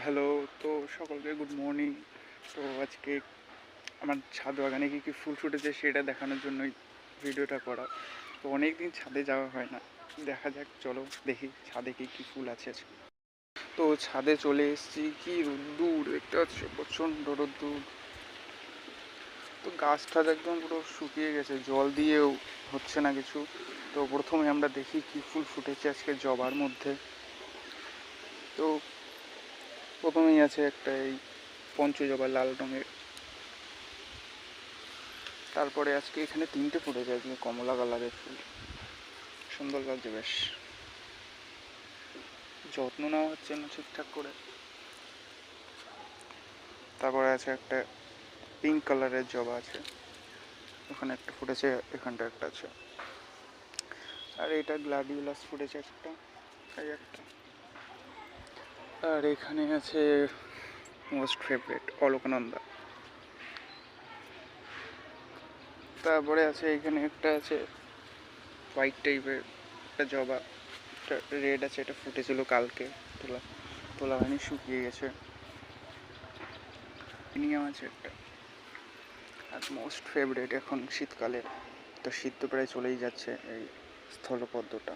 Hello. তো সকলকে good morning. তো আজকে আমার ছাদ বাগানে কী কী ফুল ফুটেছে সেটা দেখানোর জন্যই ভিডিওটা করা। তো অনেক দিন ছাদে যাওয়া হয় না, দেখা যাক, চলো দেখি ছাদে কী কী ফুল আছে আজকে। তো ছাদে চলে এসেছি, কি রোদ্দুর দেখতে পাচ্ছ, প্রচণ্ড রোদ্দুর। তো গাছটা একদম পুরো শুকিয়ে গেছে, জল দিয়েও হচ্ছে না কিছু। তো প্রথমে আমরা দেখি কী ফুল ফুটেছে আজকে জবার মধ্যে। তো প্রথমেই আছে একটা এই পঞ্চজবা লাল রঙের। তারপরে আজকে এখানে তিনটে ফুটেছে আজকে কমলা কালারের ফুল, সুন্দর লাগছে বেশ। যত্ন নেওয়া হচ্ছে না ঠিকঠাক করে। তারপরে আছে একটা পিঙ্ক কালারের জবা আছে, ওখানে একটা ফুটেছে, এখানটা একটা আছে। আর এটা গ্লাডিওলাস ফুটেছে একটা, এই একটা। আর এখানে আছে মোস্ট ফেভারিট অলকানন্দা। তারপরে আছে এখানে একটা আছে হোয়াইট টাইপের একটা জবা, একটা রেড আছে, এটা ফুটেছিল কালকে, তোলা তোলা হয়নি, শুকিয়ে গেছে। নিয়ম আছে একটা। আর মোস্ট ফেভারিট এখন শীতকালে, তো শীত তো প্রায় চলেই যাচ্ছে, এই স্থলপদ্মটা।